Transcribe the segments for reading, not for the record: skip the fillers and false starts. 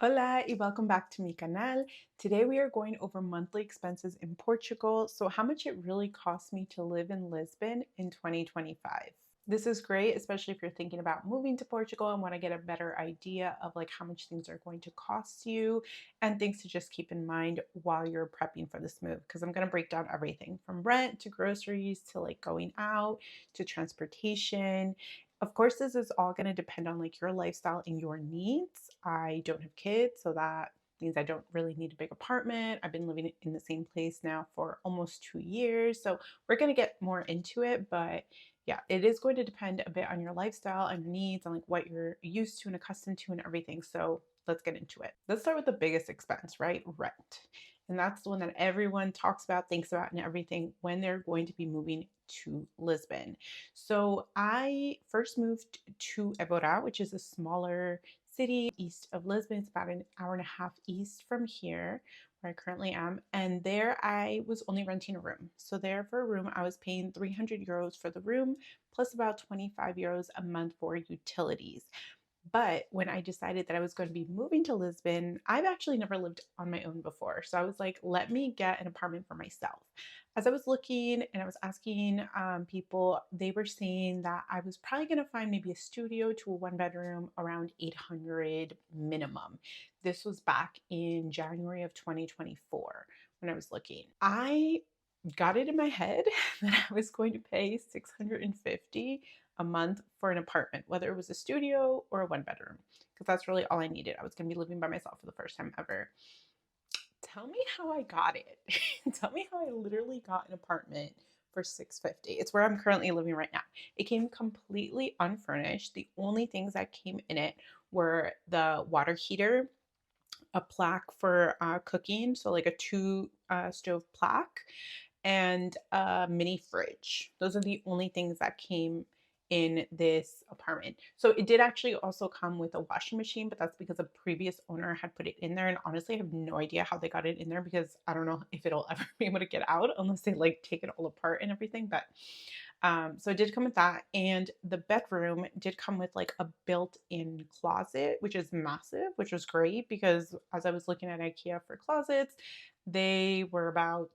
Hola y welcome back to mi canal. Today we are going over monthly expenses in Portugal, so how much it really cost me to live in Lisbon in 2025. This is great, especially if you're thinking about moving to Portugal and want to get a better idea of like how much things are going to cost you and things to just keep in mind while you're prepping for this move. Because I'm going to break down everything from rent to groceries to like going out to transportation. Of course, this is all going to depend on like your lifestyle and your needs. I don't have kids, so that means I don't really need a big apartment. I've been living in the same place now for almost 2 years. So we're going to get more into it, but yeah, it is going to depend a bit on your lifestyle and your needs and like what you're used to and accustomed to and everything. So let's get into it. Let's start with the biggest expense, right? Rent. And that's the one that everyone talks about, thinks about, and everything when they're going to be moving to Lisbon. So I first moved to Évora, which is a smaller city east of Lisbon. It's about an hour and a half east from here, where I currently am. And there I was only renting a room. So there for a room, I was paying 300 euros for the room, plus about 25 euros a month for utilities. But when I decided that I was going to be moving to Lisbon, I've actually never lived on my own before. So I was like, let me get an apartment for myself. As I was looking and I was asking people, they were saying that I was probably going to find maybe a studio to a one bedroom around 800 minimum. This was back in January of 2024 when I was looking. I got it in my head that I was going to pay 650 a month for an apartment, whether it was a studio or a one bedroom, because that's really all I needed. I was going to be living by myself for the first time ever. Tell me how I got it. Tell me how I literally got an apartment for 650. It's where I'm currently living right now. It came completely unfurnished. The only things that came in it were the water heater, a plaque for cooking, so like a two stove plaque, and a mini fridge. Those are the only things that came in this apartment. So it did actually also come with a washing machine, but that's because a previous owner had put it in there. And honestly, I have no idea how they got it in there because I don't know if it'll ever be able to get out unless they like take it all apart and everything. But so it did come with that. And the bedroom did come with like a built-in closet, which is massive, which was great because as I was looking at IKEA for closets, they were about,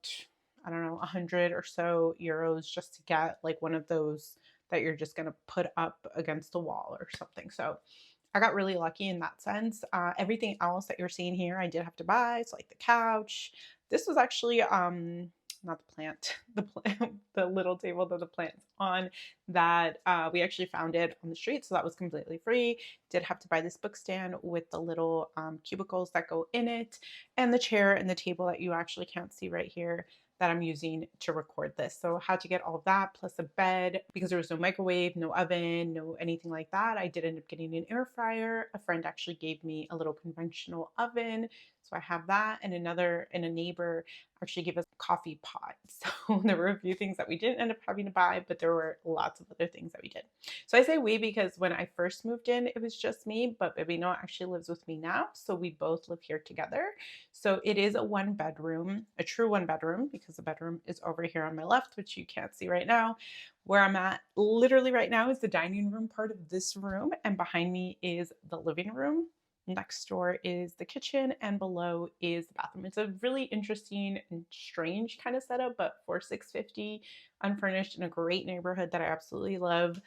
I don't know, 100 or so euros just to get like one of those that you're just going to put up against the wall or something. So I got really lucky in that sense. Everything else that you're seeing here, I did have to buy. So like the couch. This was actually not the plant, the little table that the plant's on. That we actually found it on the street, so that was completely free. Did have to buy this book stand with the little cubicles that go in it, and the chair and the table that you actually can't see right here that I'm using to record this. So how to get all of that plus a bed because there was no microwave, no oven, no anything like that. I did end up getting an air fryer. A friend actually gave me a little conventional oven. So I have that, and a neighbor actually gave us a coffee pot. So there were a few things that we didn't end up having to buy, but there were lots of other things that we did. So I say we because when I first moved in, it was just me, but Bibino actually lives with me now. So we both live here together. So it is a one bedroom, a true one bedroom, because the bedroom is over here on my left, which you can't see right now. Where I'm at literally right now is the dining room part of this room, and behind me is the living room. Next door is the kitchen, and below is the bathroom. It's a really interesting and strange kind of setup, but for 650 unfurnished in a great neighborhood that I absolutely love,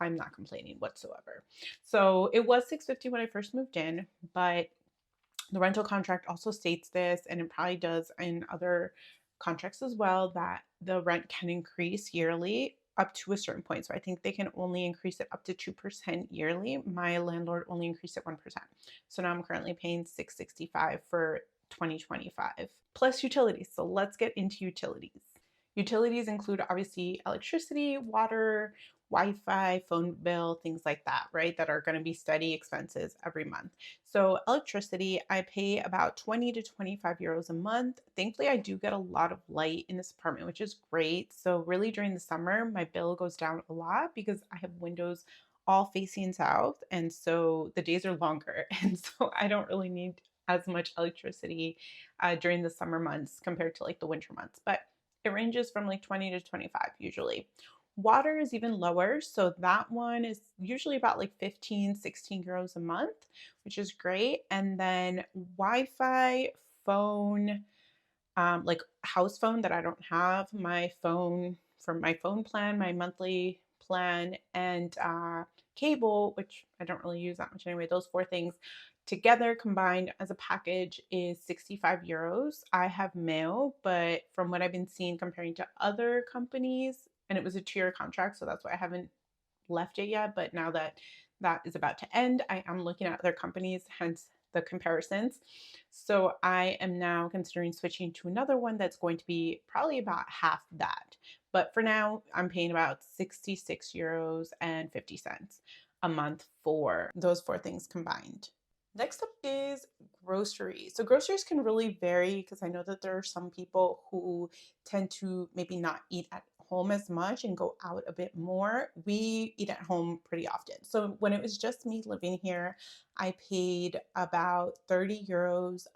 I'm not complaining whatsoever. So it was 650 when I first moved in, but the rental contract also states this, and it probably does in other contracts as well, that the rent can increase yearly up to a certain point. So I think they can only increase it up to 2% yearly. My landlord only increased it 1%. So now I'm currently paying 665 for 2025 plus utilities. So let's get into utilities. Utilities include obviously electricity, water, Wi-Fi, phone bill, things like that, right? That are going to be steady expenses every month. So electricity, I pay about 20 to 25 euros a month. Thankfully, I do get a lot of light in this apartment, which is great. So really during the summer, my bill goes down a lot because I have windows all facing south. And so the days are longer. And so I don't really need as much electricity during the summer months compared to like the winter months. But it ranges from like 20 to 25 usually. Water is even lower. So that one is usually about like 15, 16 euros a month, which is great. And then Wi-Fi, phone, like house phone that I don't have, my phone from my phone plan, my monthly plan, and cable, which I don't really use that much anyway. Those four things together combined as a package is 65 euros. I have mail, but from what I've been seeing comparing to other companies, and it was a 2-year contract, so that's why I haven't left it yet. But now that that is about to end, I am looking at other companies, hence the comparisons. So I am now considering switching to another one that's going to be probably about half that. But for now, I'm paying about 66 euros and 50 cents a month for those four things combined. Next up is groceries. So groceries can really vary because I know that there are some people who tend to maybe not eat at home as much and go out a bit more. We eat at home pretty often. So when it was just me living here, I paid about 30 euros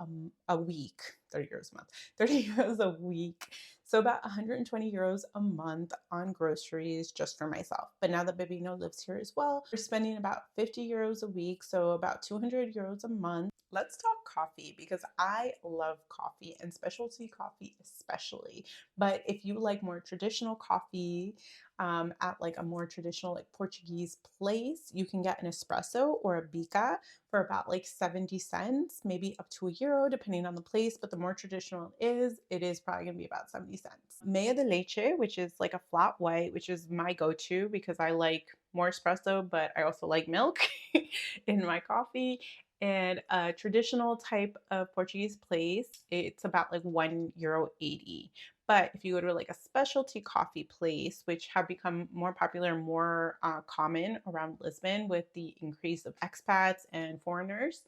a week, 30 euros a month, 30 euros a week. So about 120 euros a month on groceries just for myself. But now that Bibino lives here as well, we're spending about 50 euros a week, so about 200 euros a month. Let's talk coffee because I love coffee and specialty coffee especially. But if you like more traditional coffee, at like a more traditional like Portuguese place, you can get an espresso or a bica for about like 70 cents, maybe up to €1, depending on the place. But the more traditional it is probably gonna be about 70 cents. Meia de leche, which is like a flat white, which is my go-to because I like more espresso, but I also like milk in my coffee. And a traditional type of Portuguese place, it's about like €1.80. But if you go to like a specialty coffee place, which have become more popular and more common around Lisbon with the increase of expats and foreigners,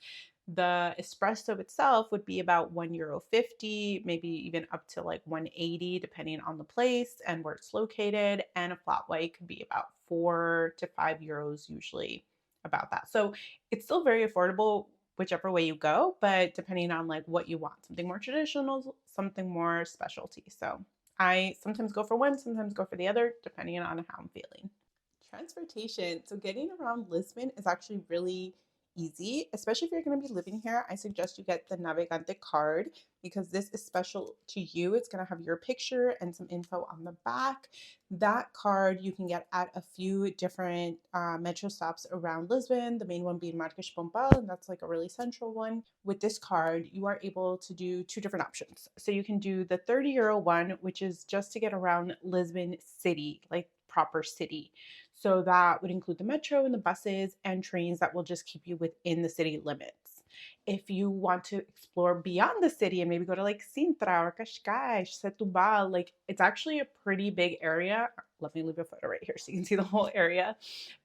the espresso itself would be about €1.50, maybe even up to like 180, depending on the place and where it's located. And a flat white could be about 4 to 5 euros, usually about that. So it's still very affordable whichever way you go, but depending on like what you want, something more traditional, something more specialty. So I sometimes go for one, sometimes go for the other, depending on how I'm feeling. Transportation. So getting around Lisbon is actually really easy, especially if you're going to be living here. I suggest you get the Navegante card because this is special to you. It's going to have your picture and some info on the back. That card you can get at a few different metro stops around Lisbon, the main one being Marques Pompal, and that's like a really central one. With this card, you are able to do two different options. So you can do the €30 one, which is just to get around Lisbon city, like proper city. So that would include the metro and the buses and trains that will just keep you within the city limits. If you want to explore beyond the city and maybe go to like Sintra or Cascais, Setúbal, like it's actually a pretty big area. Let me leave a photo right here so you can see the whole area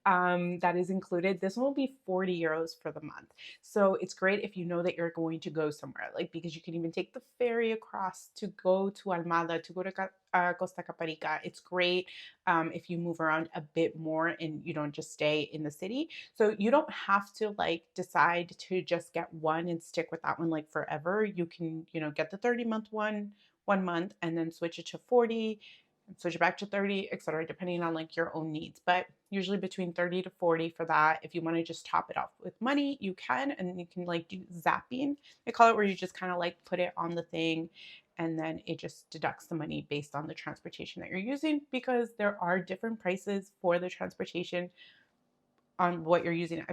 that is included. This one will be 40 euros for the month. So it's great if you know that you're going to go somewhere, like because you can even take the ferry across to go to Almada, to go to Costa Caparica. It's great if you move around a bit more and you don't just stay in the city. So you don't have to like decide to just get one and stick with that one like forever. You can, get the 30-month one month and then switch it to 40, switch it back to 30, etc., depending on like your own needs. But usually between 30 to 40 for that. If you want to just top it off with money, you can, and you can like do zapping. They call it, where you just kind of like put it on the thing and then it just deducts the money based on the transportation that you're using, because there are different prices for the transportation on what you're using. I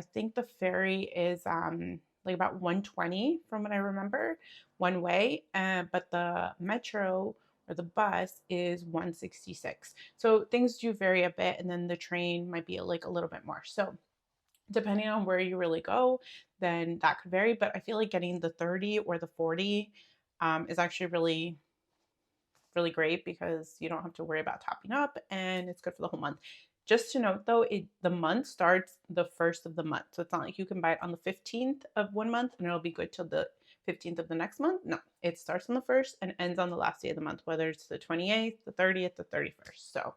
think the ferry is like about 120 from what I remember one way, but the metro or the bus is 166. So things do vary a bit, and then the train might be like a little bit more. So depending on where you really go, then that could vary. But I feel like getting the 30 or the 40 is actually really really great because you don't have to worry about topping up, and it's good for the whole month. Just to note though, the month starts the first of the month. So it's not like you can buy it on the 15th of one month and it'll be good till the 15th of the next month. No, it starts on the first and ends on the last day of the month, whether it's the 28th, the 30th, the 31st. So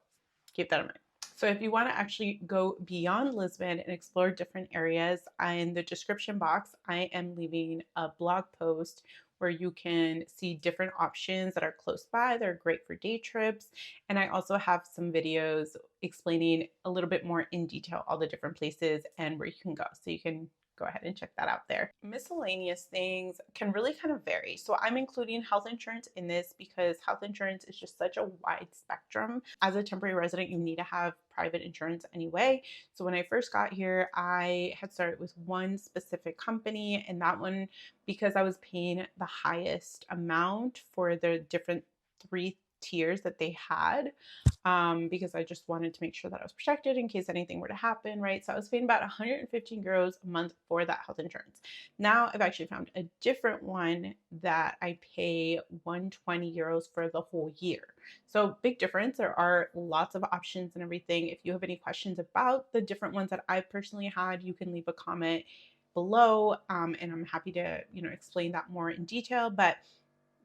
keep that in mind. So if you want to actually go beyond Lisbon and explore different areas, in the description box, I am leaving a blog post where you can see different options that are close by. They're great for day trips. And I also have some videos explaining a little bit more in detail all the different places and where you can go. So you can go ahead and check that out there. Miscellaneous things can really kind of vary. So I'm including health insurance in this because health insurance is just such a wide spectrum. As a temporary resident, you need to have private insurance anyway. So when I first got here, I had started with one specific company, and that one, because I was paying the highest amount for the different three tiers that they had, because I just wanted to make sure that I was protected in case anything were to happen, right? So I was paying about 115 euros a month for that health insurance. Now I've actually found a different one that I pay 120 euros for the whole year. So big difference. There are lots of options and everything. If you have any questions about the different ones that I personally had, you can leave a comment below, and I'm happy to explain that more in detail. But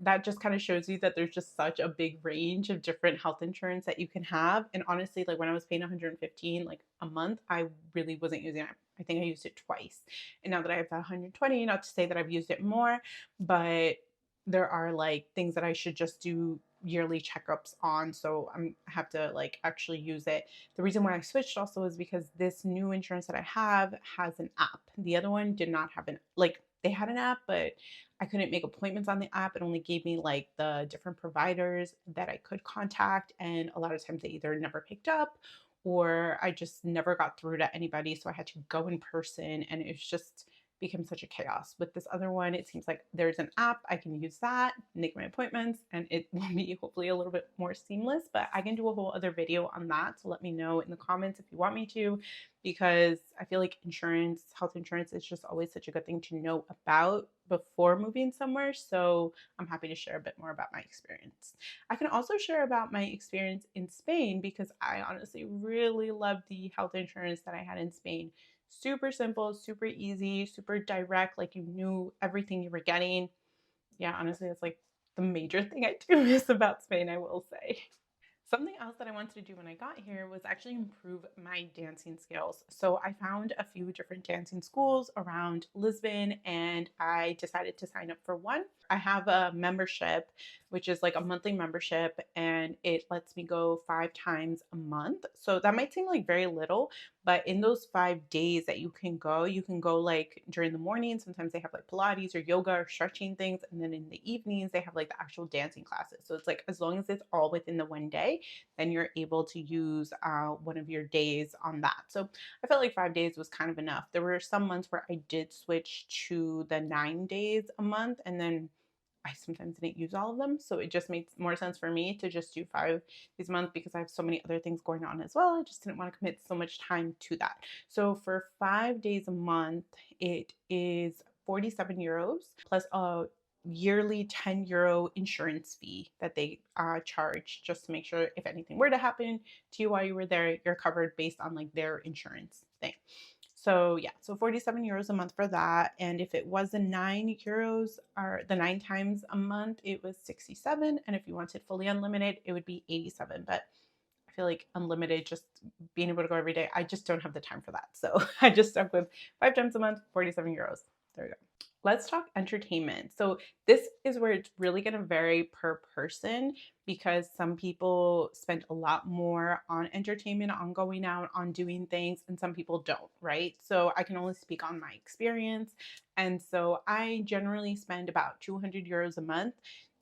that just kind of shows you that there's just such a big range of different health insurance that you can have. And honestly, like when I was paying 115 like a month, I really wasn't using it. I think I used it twice. And now that I have that 120, not to say that I've used it more, but there are like things that I should just do yearly checkups on. So I have to like actually use it. The reason why I switched also is because this new insurance that I have has an app. The other one did not have they had an app, but I couldn't make appointments on the app. It only gave me like the different providers that I could contact. And a lot of times they either never picked up or I just never got through to anybody. So I had to go in person and it's just become such a chaos. With this other one, it seems like there's an app. I can use that, make my appointments, and it will be hopefully a little bit more seamless. But I can do a whole other video on that. So let me know in the comments if you want me to, because I feel like insurance, health insurance is just always such a good thing to know about before moving somewhere. So I'm happy to share a bit more about my experience. I can also share about my experience in Spain because I honestly really loved the health insurance that I had in Spain. Super simple, super easy, super direct, like you knew everything you were getting. Yeah, honestly, that's like the major thing I do miss about Spain, I will say. Something else that I wanted to do when I got here was actually improve my dancing skills. So I found a few different dancing schools around Lisbon and I decided to sign up for one. I have a membership, which is like a monthly membership, and it lets me go 5 times a month. So that might seem like very little, but in those 5 days that you can go like during the morning. Sometimes they have like Pilates or yoga or stretching things. And then in the evenings, they have like the actual dancing classes. So it's like as long as it's all within the one day, then you're able to use one of your days on that. So I felt like 5 days was kind of enough. There were some months where I did switch to the 9 days a month, and then I sometimes didn't use all of them. So it just made more sense for me to just do 5 days a month because I have so many other things going on as well. I just didn't want to commit so much time to that. So for 5 days a month, it is 47 euros plus a yearly 10 euro insurance fee that they charge just to make sure if anything were to happen to you while you were there, you're covered based on like their insurance thing. So yeah, so 47 euros a month for that. And if it was the 9 euros or the 9 times a month, it was 67. And if you wanted fully unlimited, it would be 87. But I feel like unlimited, just being able to go every day, I just don't have the time for that. So I just stuck with 5 times a month, 47 euros. There we go. Let's talk entertainment. So this is where it's really going to vary per person because some people spend a lot more on entertainment, on going out, on doing things, and some people don't, right? So I can only speak on my experience. And so I generally spend about 200 euros a month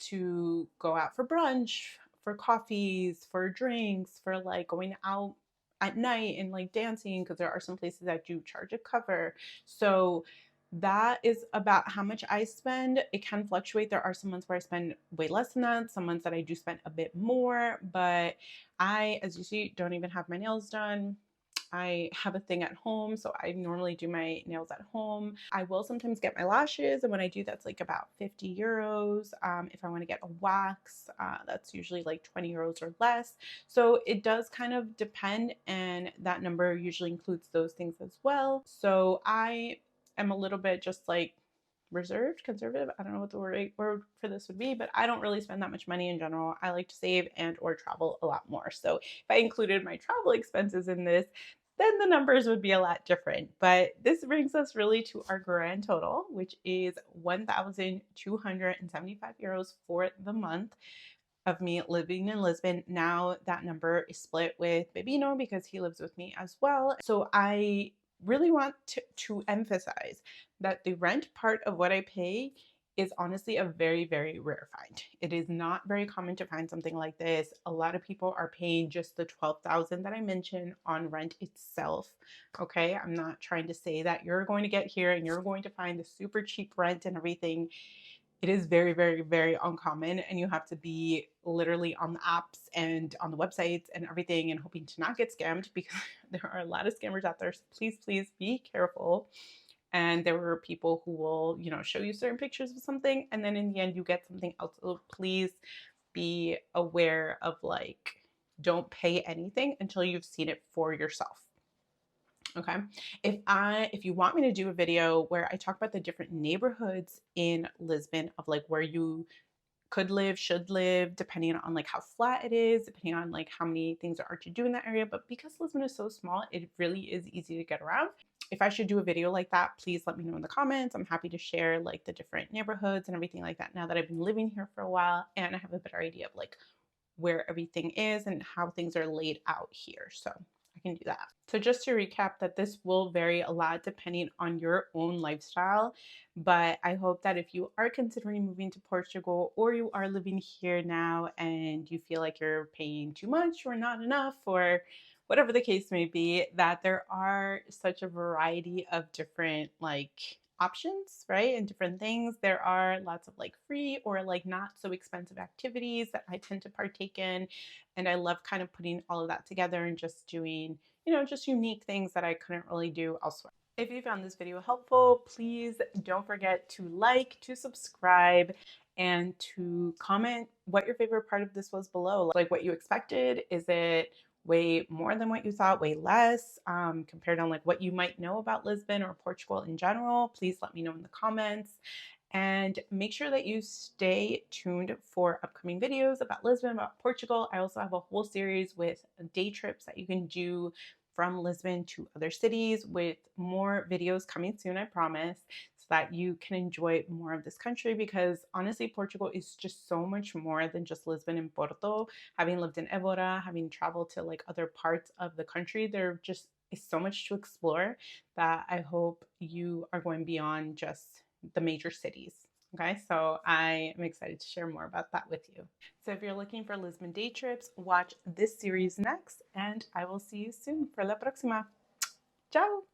to go out for brunch, for coffees, for drinks, for like going out at night and like dancing, because there are some places that do charge a cover. So that is about how much I spend. It can fluctuate. There are some months where I spend way less than that, some months that I do spend a bit more, but I, as you see, don't even have my nails done. I have a thing at home, so I normally do my nails at home. I will sometimes get my lashes, and when I do, that's like about 50 euros. If I want to get a wax, that's usually like 20 euros or less. So it does kind of depend, and that number usually includes those things as well. So I am a little bit just like reserved, conservative. I don't know what the word for this would be, but I don't really spend that much money in general. I like to save and or travel a lot more. So if I included my travel expenses in this, then the numbers would be a lot different. But this brings us really to our grand total, which is 1,275 euros for the month of me living in Lisbon. Now that number is split with Babino because he lives with me as well. So I really want to emphasize that the rent part of what I pay is honestly a very, very rare find. It is not very common to find something like this. A lot of people are paying just the 12,000 that I mentioned on rent itself. Okay, I'm not trying to say that you're going to get here and you're going to find the super cheap rent and everything. It is very, very, very uncommon, and you have to be literally on the apps and on the websites and everything and hoping to not get scammed because there are a lot of scammers out there. So please, please be careful. And there were people who will, show you certain pictures of something, and then in the end you get something else. So please be aware of, like, don't pay anything until you've seen it for yourself. Okay. If you want me to do a video where I talk about the different neighborhoods in Lisbon of like where you could live, should live, depending on like how flat it is, depending on like how many things there are to do in that area. But because Lisbon is so small, it really is easy to get around. If I should do a video like that, please let me know in the comments. I'm happy to share like the different neighborhoods and everything like that now that I've been living here for a while and I have a better idea of like where everything is and how things are laid out here. So I can do that. So just to recap, that this will vary a lot depending on your own lifestyle, but I hope that if you are considering moving to Portugal or you are living here now and you feel like you're paying too much or not enough or whatever the case may be, that there are such a variety of different like options, right? And different things. There are lots of like free or like not so expensive activities that I tend to partake in. And I love kind of putting all of that together and just doing, just unique things that I couldn't really do elsewhere. If you found this video helpful, please don't forget to like, to subscribe, and to comment what your favorite part of this was below. Like what you expected. Is it way more than what you thought, way less, compared on like what you might know about Lisbon or Portugal in general? Please let me know in the comments. And make sure that you stay tuned for upcoming videos about Lisbon, about Portugal. I also have a whole series with day trips that you can do from Lisbon to other cities, with more videos coming soon, I promise, so that you can enjoy more of this country, because honestly, Portugal is just so much more than just Lisbon and Porto. Having lived in Évora, having traveled to like other parts of the country, there just is so much to explore that I hope you are going beyond just the major cities. Okay, so I am excited to share more about that with you. So if you're looking for Lisbon day trips, watch this series next, and I will see you soon for la próxima. Ciao!